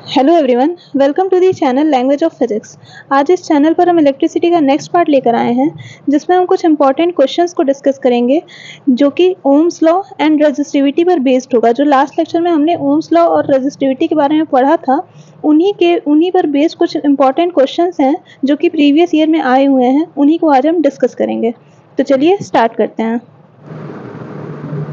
Hello everyone, welcome to the channel language of physics. आज इस channel पर हम इलेक्ट्रिसिटी का नेक्स्ट पार्ट लेकर आए हैं, जिसमें हम कुछ इंपॉर्टेंट क्वेश्चंस को डिस्कस करेंगे जो कि ओम्स लॉ एंड रेजिस्टिविटी पर बेस्ड होगा। जो लास्ट लेक्चर में हमने ओम्स लॉ और रेजिस्टिविटी के बारे में पढ़ा था, उन्हीं पर बेस्ड कुछ इंपॉर्टेंट क्वेश्चंस हैं जो कि प्रीवियस ईयर में आए हुए हैं। उन्हीं को आज हम डिस्कस करेंगे। तो चलिए स्टार्ट करते हैं।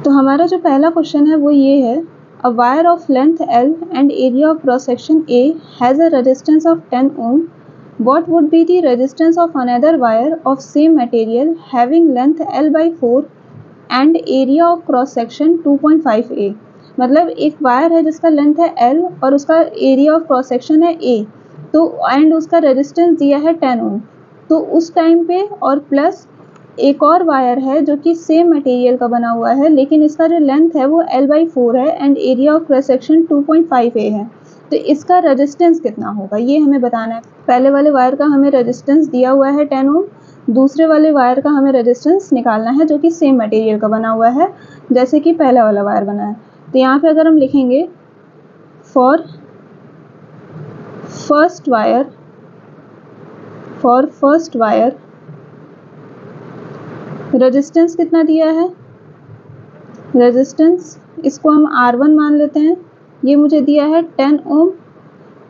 तो हमारा जो पहला क्वेश्चन है वो ये है, a wire of length L and area of cross section A has a resistance of 10 ohm. What would be the resistance of another wire of same material having length L by 4 and area of cross section 2.5 A? मतलब एक wire है जिसका length है L और उसका area of cross section है A, तो and उसका रेजिस्टेंस दिया है 10 ओम। तो उस टाइम पे और प्लस एक और वायर है जो कि सेम मटेरियल का बना हुआ है, लेकिन इसका जो लेंथ है वो L/4 है and area of cross section 2.5 A है। तो इसका रेजिस्टेंस कितना होगा ये हमें बताना है। पहले वाले वायर का हमें रेजिस्टेंस दिया हुआ है 10 ओम, दूसरे वाले वायर का हमें रेजिस्टेंस निकालना है जो कि सेम मटेरियल का बना हुआ है जैसे कि पहला वाला वायर बना है। तो यहाँ पे अगर हम लिखेंगे फॉर फर्स्ट वायर रेजिस्टेंस कितना दिया है, रेजिस्टेंस इसको हम R1 मान लेते हैं। ये मुझे दिया है 10 ओम।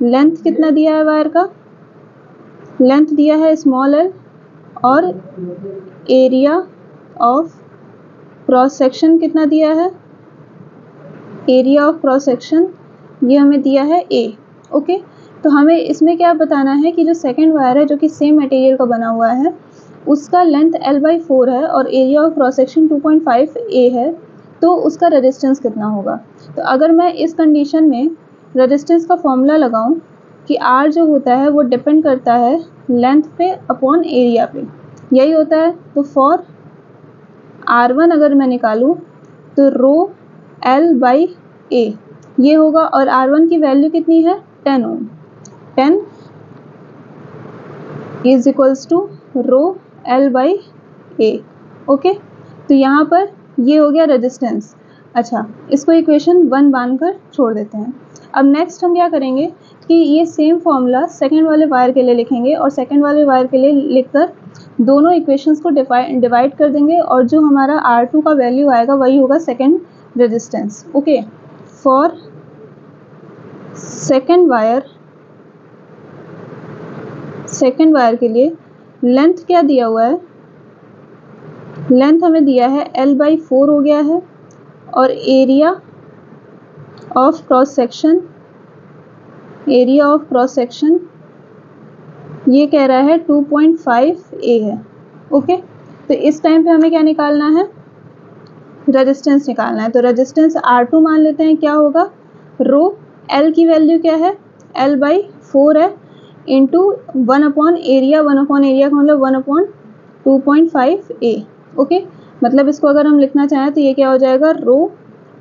लेंथ कितना दिया है वायर का, लेंथ दिया है स्मॉल l, और एरिया ऑफ क्रॉस सेक्शन कितना दिया है, एरिया ऑफ क्रॉस सेक्शन ये हमें दिया है A। ओके, तो हमें इसमें क्या बताना है कि जो सेकंड वायर है जो कि सेम मटेरियल का बना हुआ है उसका लेंथ L/4 है और area of cross section 2.5 A है, तो उसका रेजिस्टेंस कितना होगा। तो अगर मैं इस कंडीशन में रेजिस्टेंस का फॉर्मूला लगाऊं कि R जो होता है वो डिपेंड करता है लेंथ पे अपॉन एरिया पे, यही होता है। तो फॉर R1 अगर मैं निकालूं तो रो L/A ये होगा, और R1 की वैल्यू कितनी है 10 ohm. 10 is equals to rho L/A। Okay, तो यहाँ पर ये हो गया रेजिस्टेंस। अच्छा, इसको इक्वेशन 1 मानकर छोड़ देते हैं। अब नेक्स्ट हम क्या करेंगे कि ये सेम फॉर्मूला सेकंड वाले वायर के लिए लिखेंगे और सेकंड वाले वायर के लिए लिखकर दोनों इक्वेशंस को डिवाइड कर देंगे, और जो हमारा R2 का वैल्यू आएगा वही होगा second resistance. Okay, for second wire के लिए लेंथ क्या दिया हुआ है, लेंथ हमें दिया है L/4 हो गया है, और एरिया ऑफ क्रॉस सेक्शन ये कह रहा है 2.5 A है। ओके, तो इस टाइम पे हमें क्या निकालना है, रेजिस्टेंस निकालना है। तो रेजिस्टेंस R2 मान लेते हैं, क्या होगा, रो L की वैल्यू क्या है, L/4 है इंटू 1/एरिया का मतलब 1/2.5 A। ओके, मतलब इसको अगर हम लिखना चाहें तो ये क्या हो जाएगा, रो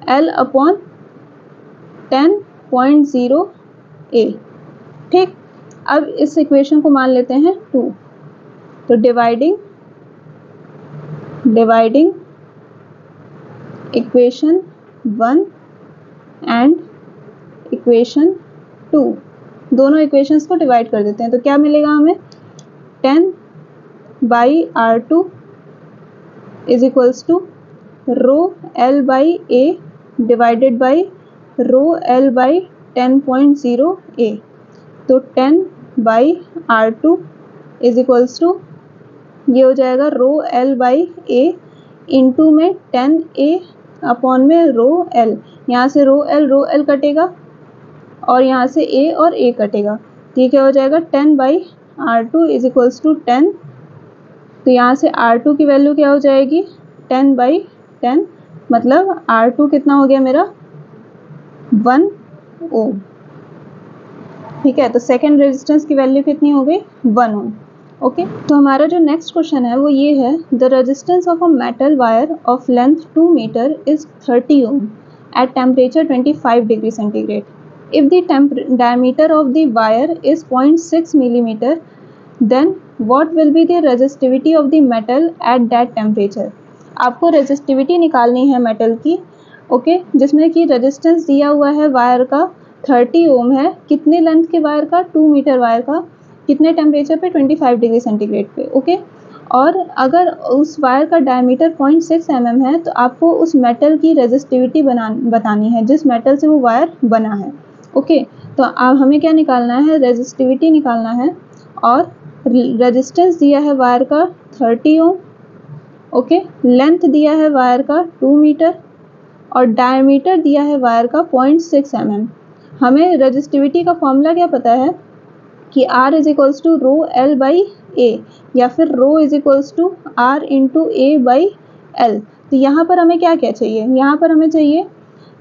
L/10.0 A। ठीक, अब इस इक्वेशन को मान लेते हैं 2। तो डिवाइडिंग इक्वेशन 1 एंड इक्वेशन 2, दोनों इक्वेशंस को डिवाइड कर देते हैं। तो क्या मिलेगा हमें, 10/R2 is equals to rho L/A divided by rho L/10.0 A। तो 10/R2 इज इक्वल्स टू ये हो जाएगा रो L/A इंटू में 10A अपॉन में रो L। यहाँ से रो L कटेगा और यहाँ से A और A कटेगा, तो ये क्या हो जाएगा 10/R2 इज इक्वल्स टू 10। तो यहाँ से R2 की वैल्यू क्या हो जाएगी 10/10, मतलब R2 कितना हो गया मेरा 1 ओम। ठीक है, तो सेकेंड रेजिस्टेंस की वैल्यू कितनी हो गई 1 ओम। ओके, तो हमारा जो नेक्स्ट क्वेश्चन है वो ये है, the resistance of a metal wire of length 2 metre is 30 ohm at temperature 25 degree centigrade. If the diameter of the wire is 0.6 millimeter, then what will be the resistivity of the metal at that temperature? आपको resistivity निकालनी है metal की। Okay, जिसमें कि resistance दिया हुआ है wire का 30 ओम है, कितने लेंथ के वायर का, 2 मीटर वायर का, कितने टेम्परेचर पे, 25 डिग्री सेंटीग्रेड पे, ओके। और अगर उस वायर का डायमीटर 0.6 mm है तो आपको उस मेटल की रेजिस्टिविटी बतानी है जिस मेटल से वो वायर बना है, ओके। तो अब हमें क्या निकालना है, रेजिस्टिविटी निकालना है। और रेजिस्टेंस दिया है वायर का 30 ओम, ओके। लेंथ दिया है वायर का 2 मीटर और डायमीटर दिया है वायर का 0.6 mm। हमें रेजिस्टिविटी का फॉर्मूला क्या पता है कि R is equals to rho L by A, या फिर rho is equals to R into A by L. तो यहाँ पर हमें क्या क्या चाहिए, यहाँ पर हमें चाहिए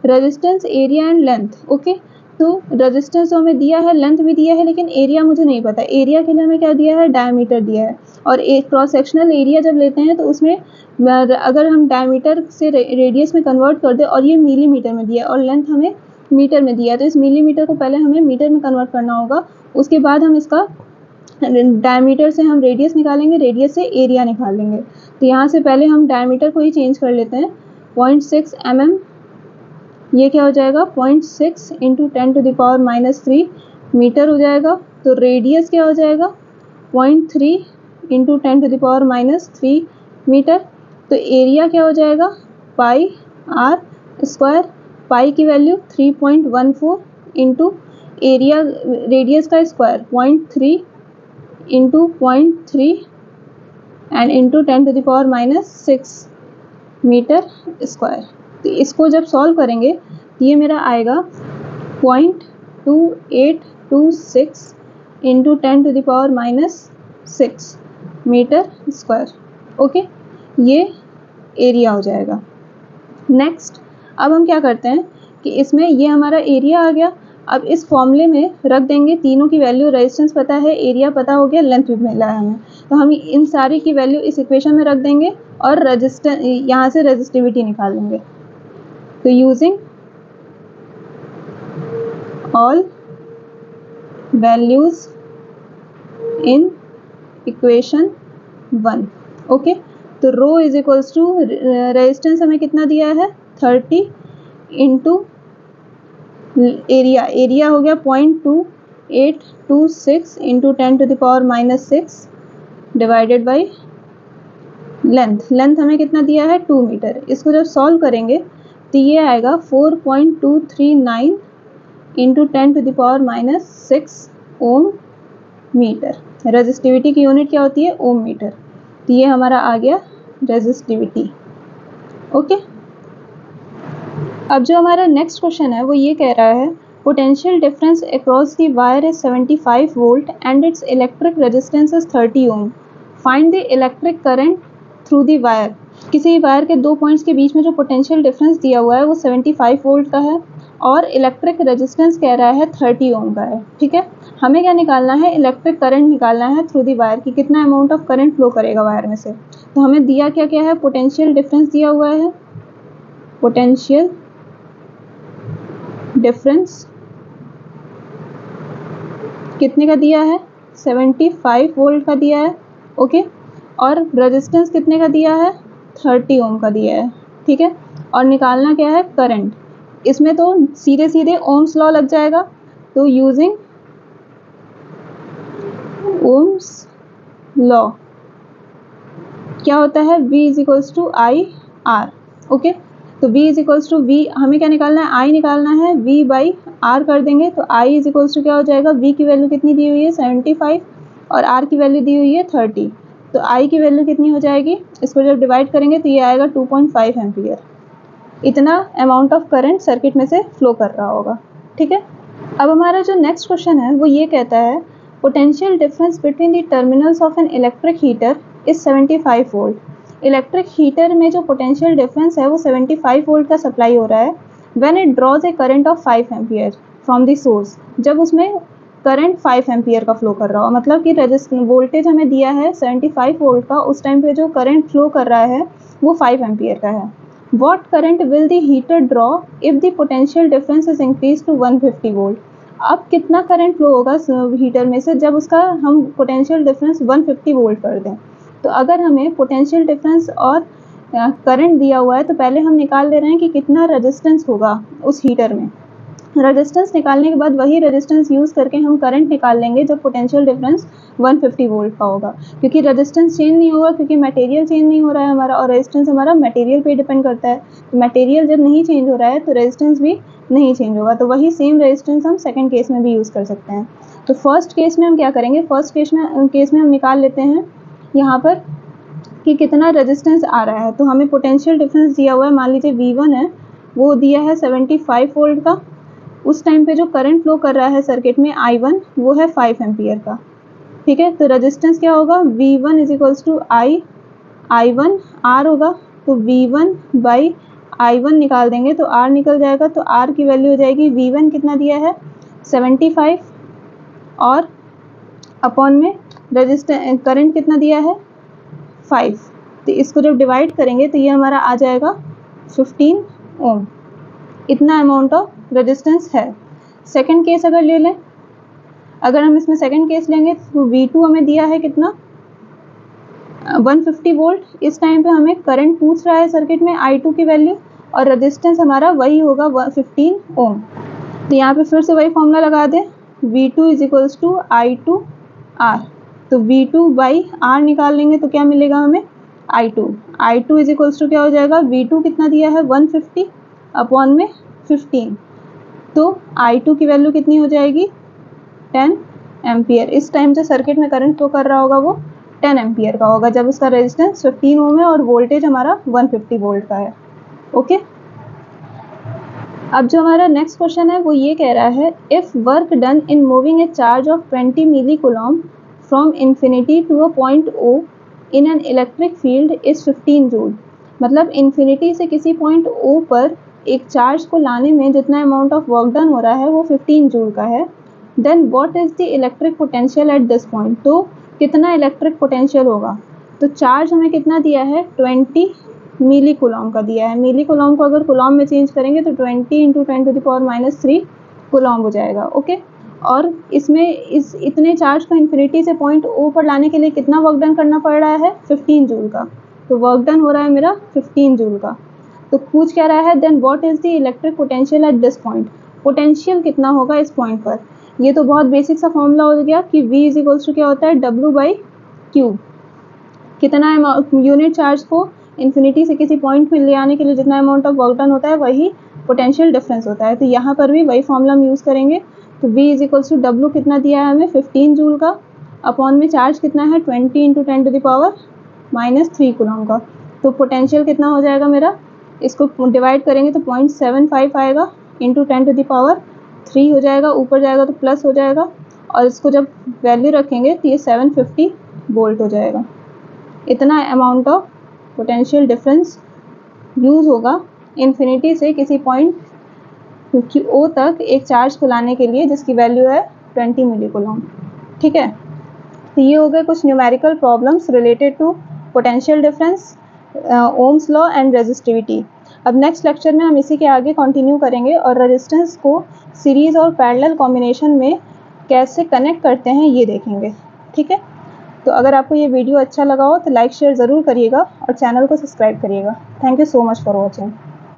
resistance, area and length, okay. तो रेजिस्टेंस तो हमें दिया है, लेंथ भी दिया है, लेकिन एरिया मुझे नहीं पता। एरिया के लिए हमें क्या दिया है, डायमीटर दिया है। और एक क्रॉस सेक्शनल एरिया जब लेते हैं तो उसमें अगर हम डायमीटर से रेडियस में कन्वर्ट कर दे, और ये मिलीमीटर में दिया है और लेंथ हमें मीटर में दिया है, तो इस मिलीमीटर को पहले हमें मीटर में कन्वर्ट करना होगा, उसके बाद हम इसका डायमीटर से हम रेडियस निकालेंगे, रेडियस से एरिया निकालेंगे। तो यहाँ से पहले हम डायमीटर को ही चेंज कर लेते हैं, 0.6 mm, ये क्या हो जाएगा 0.6 इंटू 10⁻³ मीटर हो जाएगा। तो रेडियस क्या हो जाएगा 0.3 इंटू 10⁻³ मीटर। तो एरिया क्या हो जाएगा पाई आर स्क्वायर, पाई की वैल्यू 3.14 इंटू एरिया रेडियस का square 0.3 into 0.3 and into 10⁻⁶ metre square. तो इसको जब सॉल्व करेंगे तो ये मेरा आएगा 0.2826 इंटू 10⁻⁶ मीटर स्क्वायर, ओके। ये एरिया हो जाएगा। नेक्स्ट अब हम क्या करते हैं कि इसमें ये हमारा एरिया आ गया। अब इस फॉर्मूले में रख देंगे तीनों की वैल्यू, रेजिस्टेंस पता है, एरिया पता हो गया, लेंथ भी मिला है हमें, तो हम इन सारी की वैल्यू इस इक्वेशन में रख देंगे और यहाँ से रेजिस्टिविटी निकाल लेंगे। तो using all values in equation 1, okay. तो रो इज इक्वल्स टू रेजिस्टेंस हमें कितना दिया है 30 इंटू एरिया, एरिया हो गया 0.2826 into 10⁻⁶ divided by length, length हमें कितना दिया है 2 मीटर। इसको जब सॉल्व करेंगे तो ये आएगा 4.239 इंटू 10⁻⁶ ओम मीटर। रेजिस्टिविटी की यूनिट क्या होती है ओम मीटर। तो ये हमारा आ गया रेजिस्टिविटी, ओके। अब जो हमारा नेक्स्ट क्वेश्चन है वो ये कह रहा है potential difference across the wire is 75 volt and its electric resistance is 30 ohm. Find the electric current through the wire. किसी वायर के दो पॉइंट्स के बीच में जो पोटेंशियल डिफरेंस दिया हुआ है वो 75 वोल्ट का है और इलेक्ट्रिक रेजिस्टेंस कह रहा है 30 ओम का है, ठीक है। हमें क्या निकालना है, इलेक्ट्रिक करंट निकालना है थ्रू द वायर की कितना अमाउंट ऑफ करंट फ्लो करेगा वायर में से। तो हमें दिया क्या क्या है, पोटेंशियल डिफरेंस दिया हुआ है, पोटेंशियल डिफरेंस कितने का दिया है 75 वोल्ट का दिया है, ओके। और रेजिस्टेंस कितने का दिया है 30 ओम का दिया है, ठीक है। और निकालना क्या है करंट। इसमें तो सीधे सीधे ओम्स लॉ लग जाएगा। तो यूजिंग ओम्स लॉ क्या होता है V is equals to I R, okay. तो V is equals to V, हमें क्या निकालना है I निकालना है, V बाई R कर देंगे तो I इज इक्वल्स टू क्या हो जाएगा, V की वैल्यू कितनी दी हुई है 75 और R की वैल्यू दी हुई है 30। तो I की वैल्यू कितनी हो जाएगी, इसको जब डिवाइड करेंगे तो ये आएगा 2.5 एम्पियर। इतना अमाउंट ऑफ करंट सर्किट में से फ्लो कर रहा होगा, ठीक है। अब हमारा जो नेक्स्ट क्वेश्चन है वो ये कहता है potential difference between the terminals of an electric heater is 75 volt. Electric heater में जो पोटेंशियल डिफरेंस है वो 75 वोल्ट का सप्लाई हो रहा है when it draws a current of 5 ampere from the source. जब उसमें करंट 5 एम्पियर का फ्लो कर रहा हो, मतलब कि वोल्टेज हमें दिया है 75 वोल्ट का, उस टाइम पे जो करंट फ्लो कर रहा है वो 5 एम्पियर का है। What current will the heater draw if the potential difference is increased to 150 volt? अब कितना करंट फ्लो होगा हीटर में से जब उसका हम पोटेंशियल डिफरेंस 150 वोल्ट कर दें। तो अगर हमें पोटेंशियल डिफरेंस और करंट दिया हुआ है तो पहले हम निकाल ले रहे हैं कि कितना रेजिस्टेंस होगा उस हीटर में। रेजिस्टेंस निकालने के बाद वही रेजिस्टेंस यूज़ करके हम करंट निकाल लेंगे जब पोटेंशियल डिफरेंस 150 वोल्ट का होगा, क्योंकि रेजिस्टेंस चेंज नहीं होगा, क्योंकि मटेरियल चेंज नहीं हो रहा है हमारा, और रेजिस्टेंस हमारा मटेरियल पे डिपेंड करता है। तो मटेरियल जब नहीं चेंज हो रहा है तो रेजिस्टेंस भी नहीं चेंज होगा। तो वही सेम रेजिस्टेंस हम सेकेंड केस में भी यूज़ कर सकते हैं। तो फर्स्ट केस में हम क्या करेंगे, फर्स्ट केस में हम निकाल लेते हैं यहाँ पर कि कितना रेजिस्टेंस आ रहा है। तो हमें पोटेंशियल डिफरेंस दिया हुआ है, मान लीजिए V1 है, वो दिया है 75 वोल्ट का। उस टाइम पे जो करंट फ्लो कर रहा है सर्किट में I1 वो है 5 एम्पियर का। ठीक है, तो रेजिस्टेंस क्या होगा, V1 is equals to I1 R होगा। तो V1 बाई I1 निकाल देंगे तो R निकल जाएगा। तो R की वैल्यू हो जाएगी, V1 कितना दिया है 75 और अपॉन में रेजिस्टेंस करंट कितना दिया है 5। तो इसको जब डिवाइड करेंगे तो ये हमारा आ जाएगा 15 ओम। इतना अमाउंट ऑफ रेजिस्टेंस है। सेकंड केस अगर ले लें, अगर हम इसमें सेकंड केस लेंगे तो V2 हमें दिया है कितना 150 वोल्ट। इस टाइम पे हमें करंट पूछ रहा है सर्किट में I2 की वैल्यू, और रेजिस्टेंस हमारा वही होगा 15 ओम। तो यहाँ पे फिर से वही फॉर्मूला लगा दें, V2 is equals to I2 R। तो V2 बाई R निकाल लेंगे तो क्या मिलेगा हमें I2 इज इक्वल्स टू क्या हो जाएगा, V2 कितना दिया है 150 अपॉन में 15। तो I2 की वैल्यू कितनी हो जाएगी 10 एम्पियर। इस टाइम जो सर्किट में करंट फ्लो कर रहा होगा वो 10 एम्पियर का होगा, जब उसका रेजिस्टेंस 15 ओम है और वोल्टेज हमारा 150 वोल्ट का है। ओके, अब जो हमारा नेक्स्ट क्वेश्चन है वो ये कह रहा है, if work done in moving a charge of 20 milli coulomb from infinity to a point O in an electric field is 15 joule. मतलब इन्फिनिटी से किसी पॉइंट O पर एक चार्ज को लाने में जितना अमाउंट ऑफ वर्क डन हो रहा है वो 15 जूल का है। Then what is the electric potential at this point. तो कितना इलेक्ट्रिक पोटेंशियल होगा। तो चार्ज हमें कितना दिया है 20 मिली कूलम का दिया है। मिली कूलम को अगर कूलम में चेंज करेंगे तो 20 इंटू 10⁻³ कूलम हो जाएगा। ओके, और इसमें इतने चार्ज को इन्फिनिटी से पॉइंट O पर लाने के लिए कितना वर्क डन करना पड़ रहा है 15 जूल का। तो वर्क डन हो रहा है मेरा 15 जूल का। तो पूछ क्या रहा है, then what is the electric potential at this point. Potential कितना होगा इस पॉइंट पर। ये तो बहुत बेसिक सा फॉर्मूला हो गया कि V इज इक्वल्स टू क्या होता है W/Q। कितना यूनिट चार्ज को इन्फिनिटी से किसी पॉइंट में ले आने के लिए जितना अमाउंट ऑफ वर्क डन होता है वही पोटेंशियल डिफरेंस होता है। तो यहाँ पर भी वही फॉर्मूला हम यूज़ करेंगे। तो V is equals to W कितना दिया है हमें 15 जूल का, अपॉन में चार्ज कितना है 20 इंटू 10⁻³ कूलम का। तो पोटेंशियल कितना हो जाएगा मेरा, इसको डिवाइड करेंगे तो 0.75 आएगा, इंटू 10⁻³ हो जाएगा, ऊपर जाएगा तो प्लस हो जाएगा, और इसको जब वैल्यू रखेंगे तो ये 750 वोल्ट हो जाएगा। इतना amount of potential difference use होगा इन्फिनिटी से किसी पॉइंट O तक एक चार्ज को लाने के लिए जिसकी वैल्यू है 20 मिली कूलम। ठीक है, तो ये हो गए कुछ numerical problems related to potential difference, ohm's law and resistivity. अब नेक्स्ट लेक्चर में हम इसी के आगे कंटिन्यू करेंगे और रेजिस्टेंस को सीरीज़ और पैरेलल कॉम्बिनेशन में कैसे कनेक्ट करते हैं ये देखेंगे। ठीक है, तो अगर आपको ये वीडियो अच्छा लगा हो तो लाइक शेयर ज़रूर करिएगा और चैनल को सब्सक्राइब करिएगा। Thank you so much for watching.